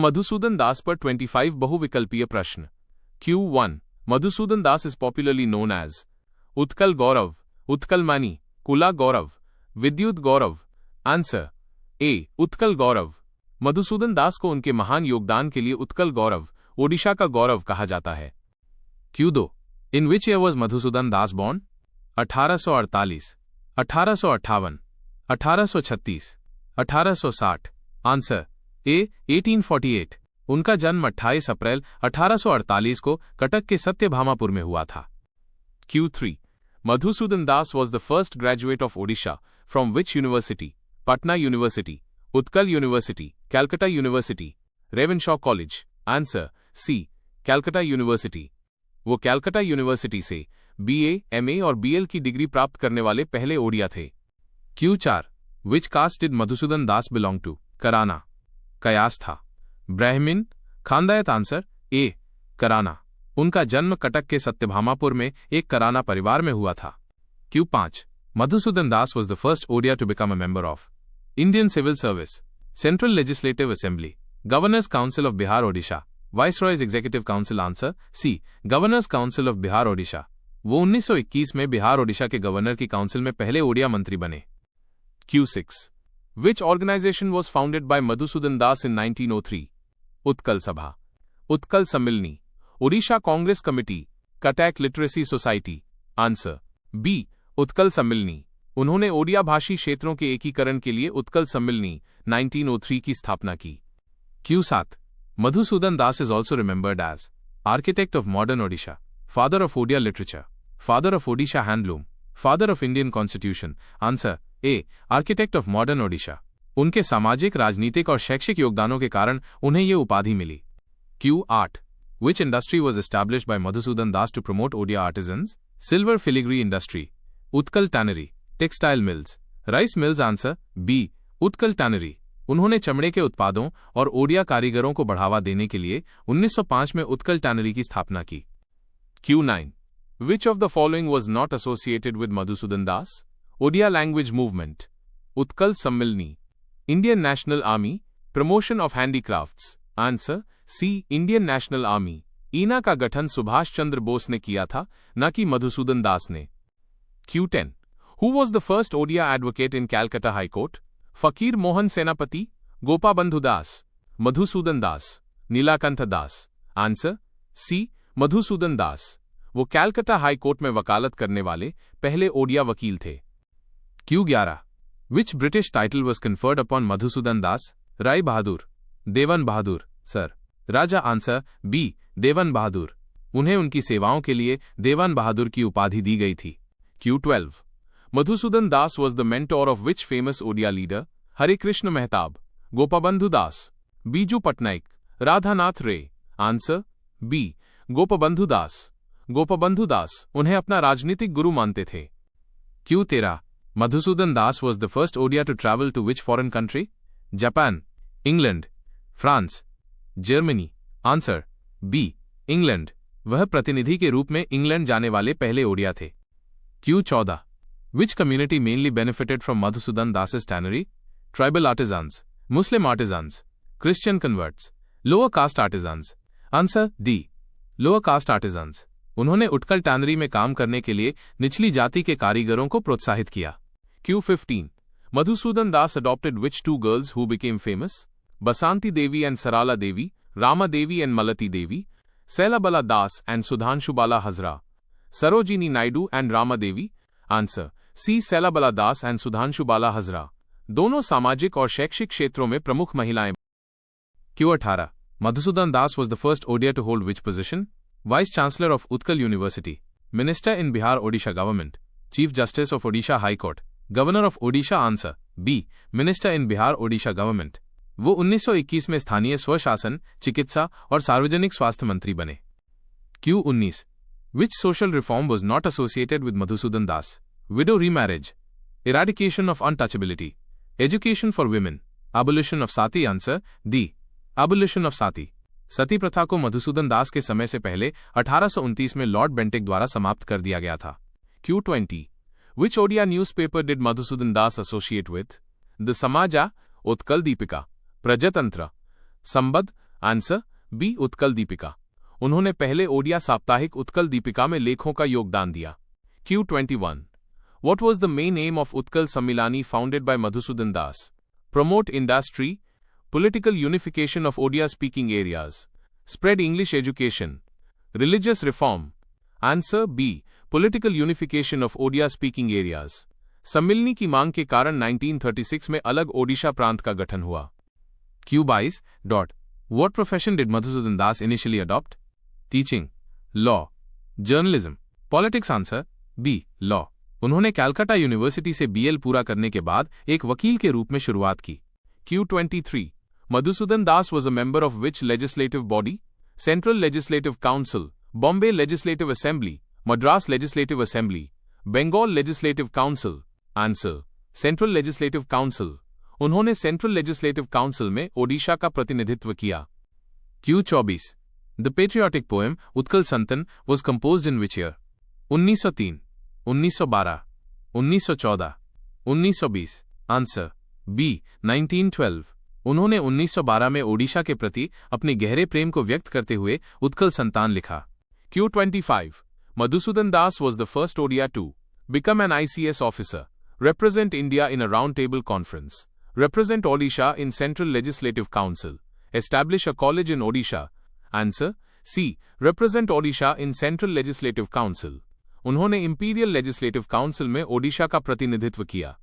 मधुसूदन दास पर 25 बहुविकल्पीय प्रश्न। Q1 Madhusudan Das is popularly known as Utkal गौरव, उत्कल मणि, कुला गौरव, विद्युत गौरव। आंसर ए उत्कल गौरव। मधुसूदन दास को उनके महान योगदान के लिए उत्कल गौरव, ओडिशा का गौरव कहा जाता है। Q2 in which year was Madhusudan Das born? 1848, 1858, 1836, 1860। Answer A 1848। उनका जन्म 28 अप्रैल 1848 को कटक के सत्यभामापुर में हुआ था। Q3 Madhusudan Das was the first graduate of Odisha from which university? Patna University, Utkal University, Calcutta University, Ravenshaw College। Answer C Calcutta university. वो कैलकटा यूनिवर्सिटी से BA, MA और BL की डिग्री प्राप्त करने वाले पहले ओडिया थे। Q4 which caste did Madhusudan Das belong to? Karana, कयास था, ब्राह्मण, खानदायत। आंसर ए कराना। उनका जन्म कटक के सत्यभामापुर में एक कराना परिवार में हुआ था। Q5 Madhusudan Das was the first Odia to become a member of Indian Civil Service, Central Legislative Assembly, Governors Council of Bihar Odisha, Viceroy's Executive Council। Answer C Governors Council of Bihar Odisha। वो 1921 में बिहार ओडिशा के governor की council में पहले ओडिया मंत्री बने। Q6 Which organization was founded by Madhusudan Das in 1903? Utkal Sabha, Utkal Sammilani, Odisha Congress committee, Cuttack literacy society. Answer B Utkal Sammilani. उन्होंने ओडिया भाषी क्षेत्रों के एकीकरण के लिए उत्कल सम्मिलनी 1903 की स्थापना की। Q7 Madhusudan Das is also remembered as architect of modern Odisha, father of Odia literature, father of Odisha handloom, father of Indian constitution। Answer A architect of modern Odisha. उनके सामाजिक, राजनीतिक और शैक्षिक योगदानों के कारण उन्हें ये उपाधि मिली। Q8 which industry was established by Madhusudan Das to promote Odia artisans? Silver filigree industry, Utkal tannery, textile mills, rice mills. Answer B Utkal tannery. उन्होंने चमड़े के उत्पादों और ओडिया कारीगरों को बढ़ावा देने के लिए 1905 में उत्कल टैनरी की स्थापना की। Q9 Which of the following was not associated with Madhusudan Das? Odia language movement, Utkal Sammilni, Indian National Army, promotion of handicrafts। Answer C Indian National Army. INA का गठन सुभाष चंद्र बोस ने किया था, न कि मधुसूदन दास ने। Q10 Who was the first Odia advocate in Calcutta High Court? फकीर मोहन सेनापति, गोपाबंधु दास, मधुसूदन दास, नीलाकंठ दास। आंसर सी मधुसूदन दास। वो कैलकाटा हाई कोर्ट में वकालत करने वाले पहले ओडिया वकील थे। Q11 Which British title was conferred upon Madhusudan Das? Rai Bahadur, Devan Bahadur, sir, Raja. Answer B देवन बहादुर। उन्हें उनकी सेवाओं के लिए देवन बहादुर की उपाधि दी गई थी। Q12 Madhusudan Das was the mentor of which famous Odia leader? हरे कृष्ण मेहताब, गोपाबंधु दास, बीजू पटनायक, राधानाथ रे। आंसर बी गोपाबंधु दास। गोपाबंधु दास उन्हें अपना राजनीतिक गुरु मानते थे। Q13 Madhusudan Das was the first Odia to travel to which foreign country? Japan, England, France, Germany. Answer B England. वह प्रतिनिधि के रूप में इंग्लैंड जाने वाले पहले ओडिया थे। Q14 Which community mainly benefited from Madhusudan Das's tannery? Tribal artisans, Muslim artisans, Christian converts, lower caste artisans। Answer D lower caste artisans. उन्होंने उत्कल टैनरी में काम करने के लिए निचली जाति के कारीगरों को प्रोत्साहित किया। Q15 Madhusudan Das adopted which two girls who became famous? Basanti Devi and Sarala Devi, Rama Devi and Malati Devi, Selabala Das and Sudhanshubala Hazra, Sarojini Naidu and Rama Devi। Answer C Sailabala Das and Sudhanshubala Hazra. दोनों सामाजिक और शैक्षिक क्षेत्रों में प्रमुख महिलाएं। Q18 Madhusudan Das was the first Odia to hold which position? Vice Chancellor of Utkal University, Minister in Bihar Odisha Government, Chief Justice of Odisha High Court, Governor of Odisha। Answer B Minister in Bihar Odisha Government। वो 1921 में स्थानीय स्वशासन, चिकित्सा और सार्वजनिक स्वास्थ्य मंत्री बने। Q19 Which social reform was not associated with Madhusudan Das? Widow remarriage, eradication of untouchability, education for women, abolition of sati। Answer D abolition of sati। सती प्रथा को मधुसूदन दास के समय से पहले 1829 में लॉर्ड बेंटिक द्वारा समाप्त कर दिया गया था। Q20 Which Odia newspaper did Madhusudan Das associate with? The Samaja, Utkal Deepika, Prajatantra, Sambad, answer B Utkal Deepika. उन्होंने पहले ओडिया साप्ताहिक उत्कल दीपिका में लेखों का योगदान दिया। Q21 What was the main aim of Utkal Sammilani founded by Madhusudan Das? Promote industry, political unification of Odia-speaking areas, spread English education, religious reform. Answer B. Political unification of Odia-speaking areas. सम्मिलनी की मांग के कारण 1936 में अलग ओडिशा प्रांत का गठन हुआ। Q22. What profession did Madhusudan Das initially adopt? Teaching, law, journalism, politics. Answer B. Law. उन्होंने कैलकाटा यूनिवर्सिटी से BL पूरा करने के बाद एक वकील के रूप में शुरुआत की। Q23. Madhusudan Das was a member of which legislative body? Central Legislative Council, Bombay Legislative Assembly, Madras Legislative Assembly, Bengal Legislative Council. Answer Central Legislative Council. उन्होंने सेंट्रल लेजिस्लेटिव काउंसिल में ओडिशा का प्रतिनिधित्व किया। Q24. The patriotic poem Utkal Santan was composed in which year? 1903, 1912, 1914, 1920. Answer B. 1912. उन्होंने 1912 में ओडिशा के प्रति अपने गहरे प्रेम को व्यक्त करते हुए उत्कल संतान लिखा। Q25. Madhusudan Das was the first Odia to become an ICS officer, represent India in a round-table conference, represent Odisha in Central Legislative Council, establish a college in Odisha. Answer C. Represent Odisha in Central Legislative Council. उन्होंने imperial legislative council में ओडिशा का प्रतिनिधित्व किया।